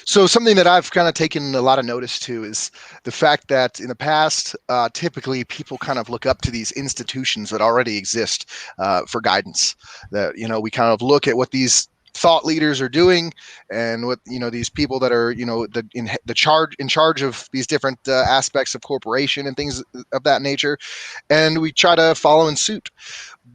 So something that I've kind of taken a lot of notice to is the fact that in the past, typically people kind of look up to these institutions that already exist for guidance. That, you know, we kind of look at what these thought leaders are doing, and what, you know, these people that are, you know, in charge of these different aspects of corporation and things of that nature, and we try to follow in suit.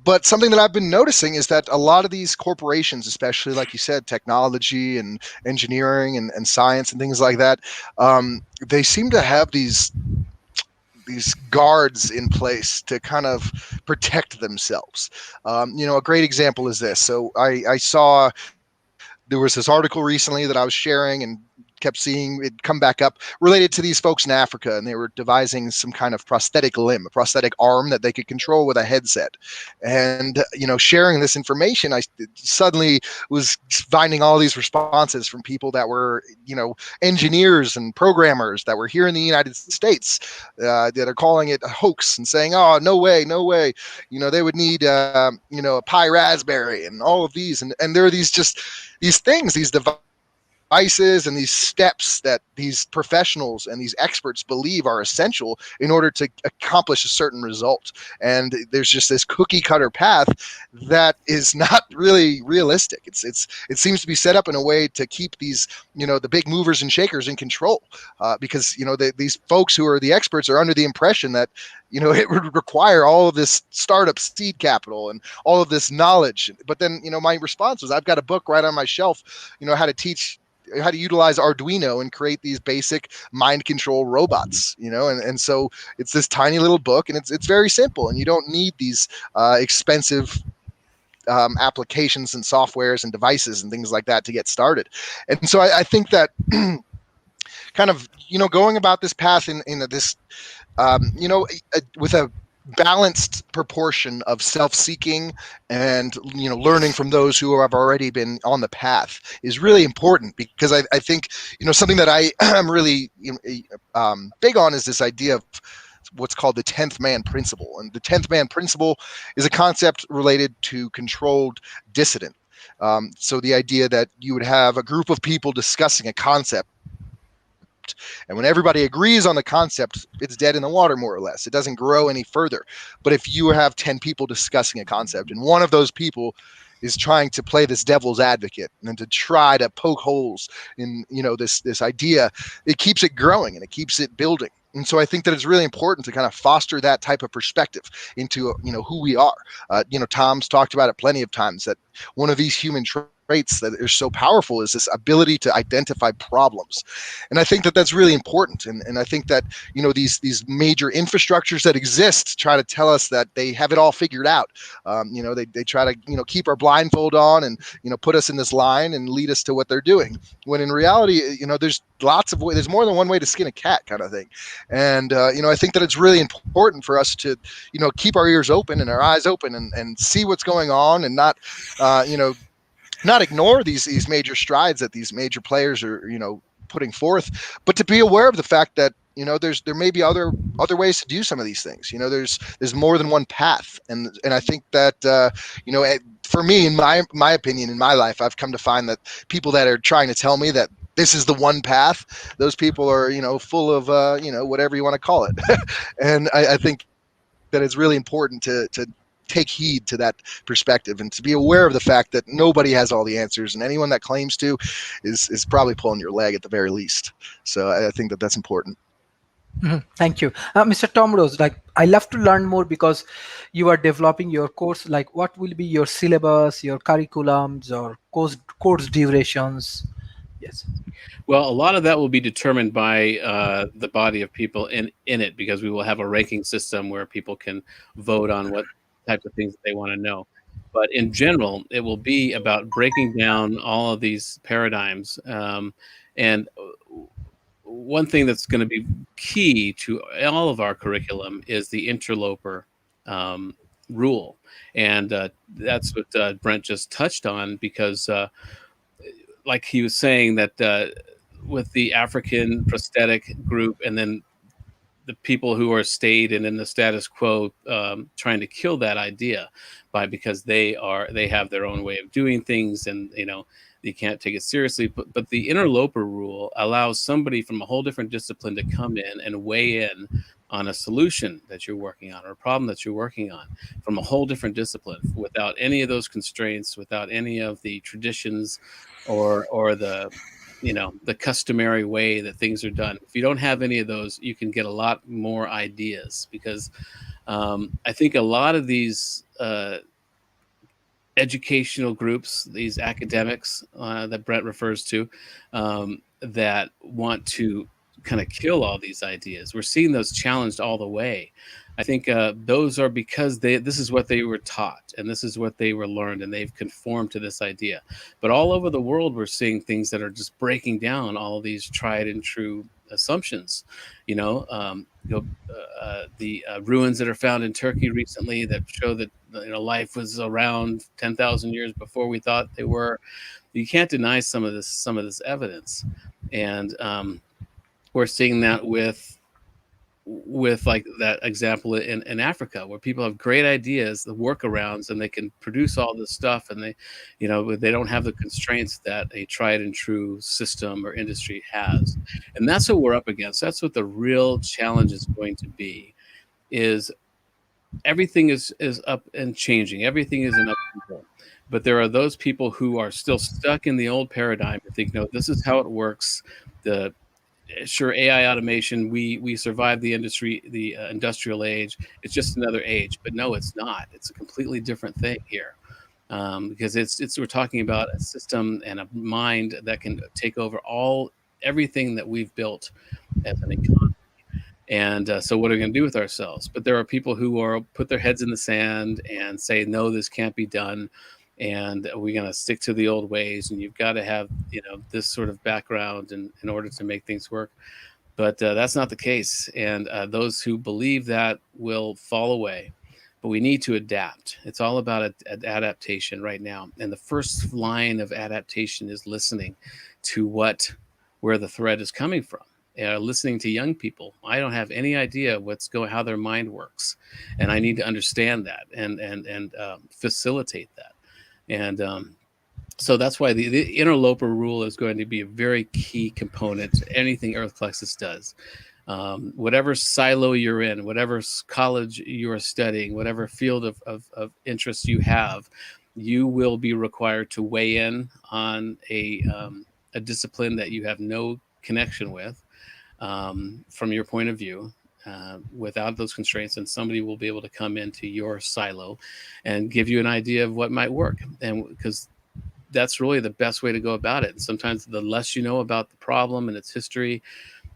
But something that I've been noticing is that a lot of these corporations, especially like you said, technology and engineering and science and things like that, they seem to have these guards in place to kind of protect themselves. You know, a great example is this. So I saw there was this article recently that I was sharing and kept seeing it come back up related to these folks in Africa, and they were devising some kind of prosthetic limb, a prosthetic arm that they could control with a headset. And, you know, sharing this information, I suddenly was finding all these responses from people that were, you know, engineers and programmers that were here in the United States, that are calling it a hoax and saying, oh, no way, no way. You know, they would need, you know, a Pi Raspberry and all of these. And there are these things, these devices and these steps that these professionals and these experts believe are essential in order to accomplish a certain result. And there's just this cookie cutter path that is not really realistic. It seems to be set up in a way to keep these, you know, the big movers and shakers in control, because, you know, these folks who are the experts are under the impression that, you know, it would require all of this startup seed capital and all of this knowledge. But then, you know, my response was, I've got a book right on my shelf, you know, how to utilize Arduino and create these basic mind control robots, you know, and so it's this tiny little book, and it's very simple, and you don't need these expensive applications and softwares and devices and things like that to get started. And so I think that kind of, you know, going about this path in this, you know, with a balanced proportion of self-seeking and, you know, learning from those who have already been on the path is really important, because I think, you know, something that I am really big on is this idea of what's called the 10th man principle. And the 10th man principle is a concept related to controlled dissident. So the idea that you would have a group of people discussing a concept, and when everybody agrees on the concept, it's dead in the water, more or less. It doesn't grow any further. But if you have 10 people discussing a concept, and one of those people is trying to play this devil's advocate and to try to poke holes in, you know, this idea, it keeps it growing and it keeps it building. And so I think that it's really important to kind of foster that type of perspective into, you know, who we are. You know, Tom's talked about it plenty of times, that one of these human traits traits that are so powerful is this ability to identify problems. And I think that that's really important. And I think that, you know, these major infrastructures that exist try to tell us that they have it all figured out. You know, they try to, you know, keep our blindfold on and, you know, put us in this line and lead us to what they're doing. When in reality, you know, there's lots of ways, there's more than one way to skin a cat, kind of thing. And, you know, I think that it's really important for us to, you know, keep our ears open and our eyes open and see what's going on, and not, you know, not ignore these major strides that these major players are, you know, putting forth, but to be aware of the fact that, you know, there may be other ways to do some of these things. You know, there's more than one path, and I think that, you know, for me, in my opinion, in my life, I've come to find that people that are trying to tell me that this is the one path, those people are, you know, full of, you know, whatever you want to call it. And I think that it's really important to take heed to that perspective and to be aware of the fact that nobody has all the answers, and anyone that claims to is probably pulling your leg at the very least. So I think that that's important. Thank you. Mr. Tom Rose, like, I love to learn more because you are developing your course. Like, what will be your syllabus, your curriculums, or course durations? Yes. Well, a lot of that will be determined by the body of people in it, because we will have a ranking system where people can vote on what types of things they want to know. But in general, it will be about breaking down all of these paradigms. And one thing that's going to be key to all of our curriculum is the interloper rule. And that's what Brent just touched on, because like he was saying, that with the African prosthetic group, and then the people who are stayed and in the status quo, trying to kill that idea because they have their own way of doing things, and you know, you can't take it seriously. But the interloper rule allows somebody from a whole different discipline to come in and weigh in on a solution that you're working on, or a problem that you're working on, from a whole different discipline, without any of those constraints, without any of the traditions or the, you know, the customary way that things are done. If you don't have any of those, you can get a lot more ideas, because I think a lot of these educational groups, these academics that Brent refers to, that want to kind of kill all these ideas, we're seeing those challenged all the way. I think those are because this is what they were taught, and this is what they were learned, and they've conformed to this idea. But all over the world, we're seeing things that are just breaking down all of these tried and true assumptions. You know, the ruins that are found in Turkey recently that show that, you know, life was around 10,000 years before we thought they were. You can't deny some of this evidence, and we're seeing that with like that example in Africa, where people have great ideas, the workarounds, and they can produce all this stuff, and they, you know, they don't have the constraints that a tried and true system or industry has. And that's what we're up against. That's what the real challenge is going to be, is everything is up and changing. Everything is in upheaval. But there are those people who are still stuck in the old paradigm and think, no, this is how it works. Sure, AI automation, we survived the industrial age. It's just another age. But no, it's not. It's a completely different thing here, because we're talking about a system and a mind that can take over everything that we've built as an economy. And so what are we going to do with ourselves? But there are people who put their heads in the sand and say, no, this can't be done, and we're going to stick to the old ways, and you've got to have, you know, this sort of background in order to make things work. But that's not the case, and those who believe that will fall away. But we need to adapt. It's all about adaptation right now, and the first line of adaptation is listening to where the threat is coming from. Listening to young people. I don't have any idea how their mind works, and I need to understand that and facilitate that. And so that's why the interloper rule is going to be a very key component to anything Earth Plexus does. Whatever silo you're in, whatever college you're studying, whatever field of interest you have, you will be required to weigh in on a discipline that you have no connection with, from your point of view, without those constraints, and somebody will be able to come into your silo and give you an idea of what might work. And because that's really the best way to go about it. And sometimes the less you know about the problem and its history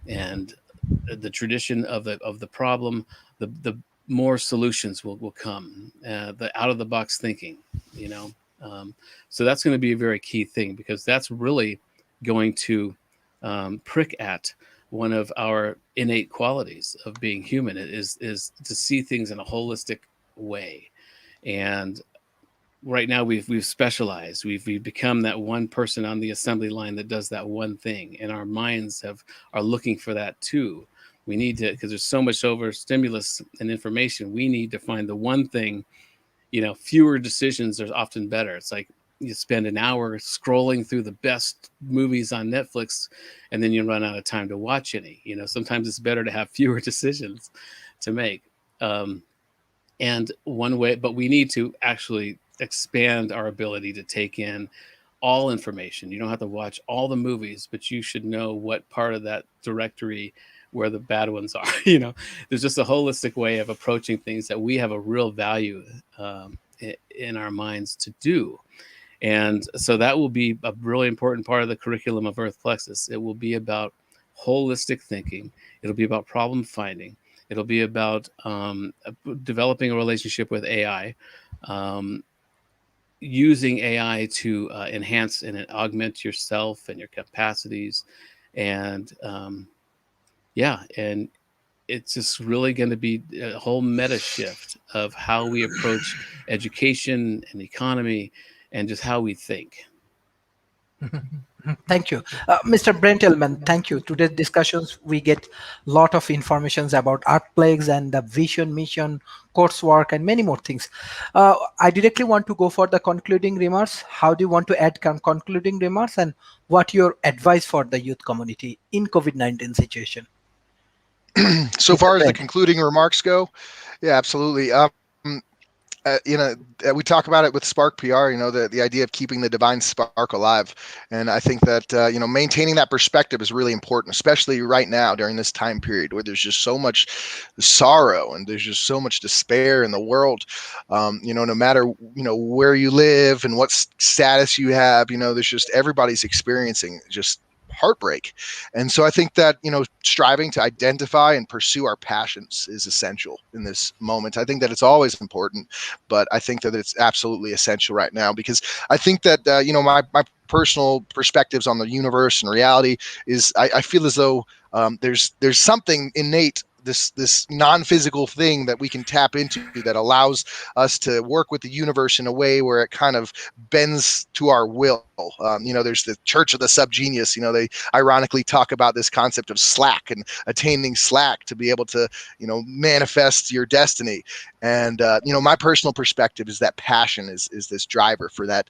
and the tradition of the problem, the more solutions will come. The out of the box thinking, you know. Um, so that's going to be a very key thing, because that's really going to prick at one of our innate qualities of being human. It is to see things in a holistic way. And right now we've specialized. We've become that one person on the assembly line that does that one thing, and our minds are looking for that too. We need to, because there's so much over stimulus and information, we need to find the one thing. You know, fewer decisions are often better. It's like you spend an hour scrolling through the best movies on Netflix, and then you run out of time to watch any. You know, sometimes it's better to have fewer decisions to make. um, and one way, but we need to actually expand our ability to take in all information. You don't have to watch all the movies, but you should know what part of that directory where the bad ones are. You know, there's just a holistic way of approaching things that we have a real value in our minds to do. And so that will be a really important part of the curriculum of Earth Plexus. It will be about holistic thinking. It'll be about problem finding. It'll be about developing a relationship with AI, um, using AI to enhance and augment yourself and your capacities. And yeah, and it's just really going to be a whole meta shift of how we approach education and economy and just how we think. Thank you. Mr. Brentelman, thank you. Today's discussions, we get a lot of informations about art plagues and the vision, mission, coursework, and many more things. I directly want to go for the concluding remarks. How do you want to add concluding remarks, and what your advice for the youth community in COVID-19 situation? So Mr. far as the Brent. concluding remarks go, yeah, absolutely. We talk about it with Spark PR, the idea of keeping the divine spark alive. And I think that, maintaining that perspective is really important, especially right now during this time period where there's just so much sorrow and there's just so much despair in the world. No matter, where you live and what status you have, there's just everybody's experiencing just heartbreak. And so I think that, striving to identify and pursue our passions is essential in this moment. I think that it's always important, but I think that it's absolutely essential right now, because I think that, my personal perspectives on the universe and reality is I feel as though there's something innate, this non-physical thing that we can tap into that allows us to work with the universe in a way where it kind of bends to our will. There's the Church of the Subgenius. They ironically talk about this concept of slack and attaining slack to be able to, manifest your destiny. And, my personal perspective is that passion is this driver for that,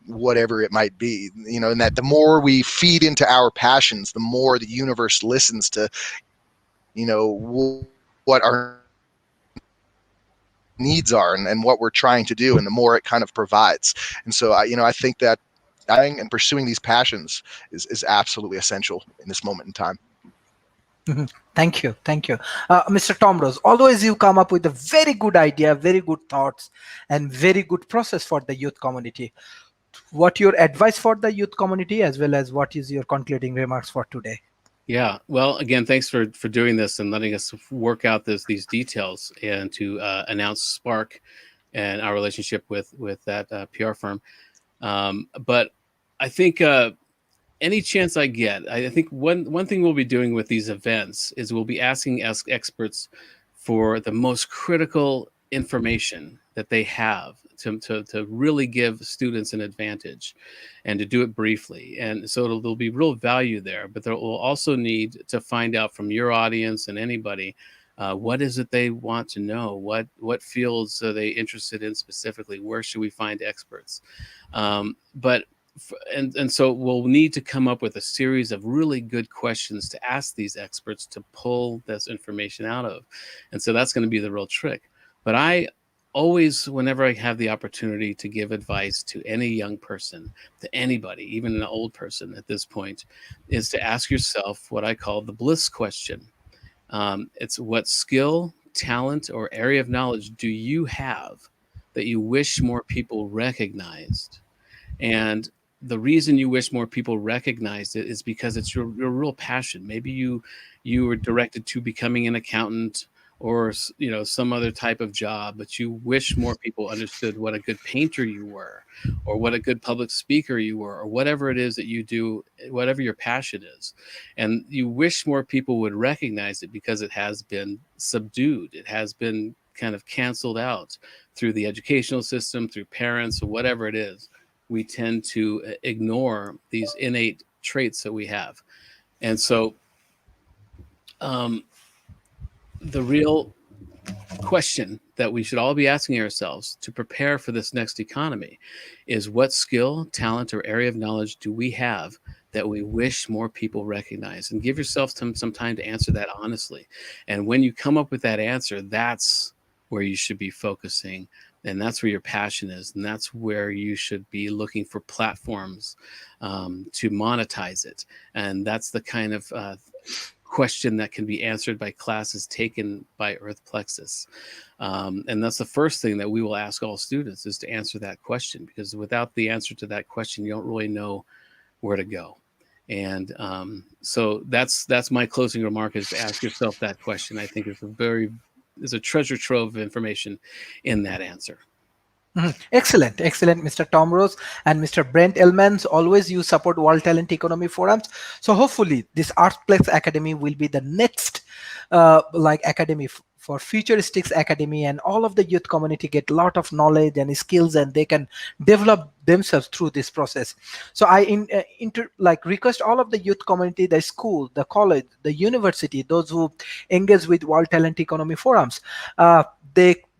whatever it might be, and that the more we feed into our passions, the more the universe listens to, what our needs are and what we're trying to do, and the more it kind of provides. And so I think that dying and pursuing these passions is absolutely essential in this moment in time. Thank you. Mr. Tom Rose, always you come up with a very good idea, very good thoughts, and very good process for the youth community. What your advice for the youth community, as well as what is your concluding remarks for today? Yeah. Well, again, thanks for doing this and letting us work out these details, and to announce Spark and our relationship with that PR firm. But I think any chance I get, I think one thing we'll be doing with these events is we'll be asking experts for the most critical information that they have to really give students an advantage, and to do it briefly. And so there'll be real value there, but there will also need to find out from your audience and anybody, what is it they want to know? What fields are they interested in specifically? Where should we find experts? And so we'll need to come up with a series of really good questions to ask these experts to pull this information out of. And so that's going to be the real trick. But I always, whenever I have the opportunity to give advice to any young person, to anybody, even an old person at this point, is to ask yourself what I call the bliss question. It's what skill, talent, or area of knowledge do you have that you wish more people recognized? And the reason you wish more people recognized it is because it's your real passion. Maybe you were directed to becoming an accountant or some other type of job, but you wish more people understood what a good painter you were, or what a good public speaker you were, or whatever it is that you do, whatever your passion is. And you wish more people would recognize it because it has been subdued. It has been kind of canceled out through the educational system, through parents, or whatever it is. We tend to ignore these innate traits that we have. And so the real question that we should all be asking ourselves to prepare for this next economy is, what skill, talent, or area of knowledge do we have that we wish more people recognize? And give yourself some time to answer that honestly. And when you come up with that answer, that's where you should be focusing, and that's where your passion is, and that's where you should be looking for platforms to monetize it. And that's the kind of question that can be answered by classes taken by Earth Plexus. And that's the first thing that we will ask all students, is to answer that question, because without the answer to that question, you don't really know where to go. And so that's my closing remark, is to ask yourself that question. I think there's a treasure trove of information in that answer. Excellent, Mr. Tom Rose and Mr. Brent Elmans. Always you support World Talent Economy Forums. So hopefully this Artplex Academy will be the next academy for Futuristics Academy, and all of the youth community get a lot of knowledge and skills, and they can develop themselves through this process. So I request all of the youth community, the school, the college, the university, those who engage with World Talent Economy Forums,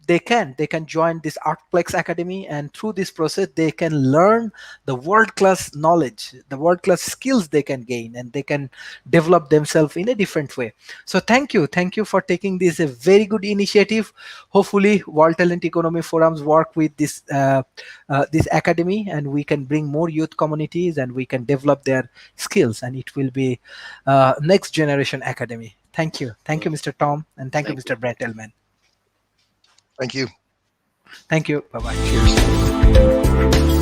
they can join this Artplex Academy, and through this process they can learn the world-class knowledge, the world-class skills they can gain, and they can develop themselves in a different way. So thank you for taking this a very good initiative. Hopefully World Talent Economy Forums work with this this academy, and we can bring more youth communities, and we can develop their skills, and it will be next generation academy. Thank you, Mr. Tom, and thank you, Mr. Brett Elman. Thank you. Thank you. Bye-bye. Cheers.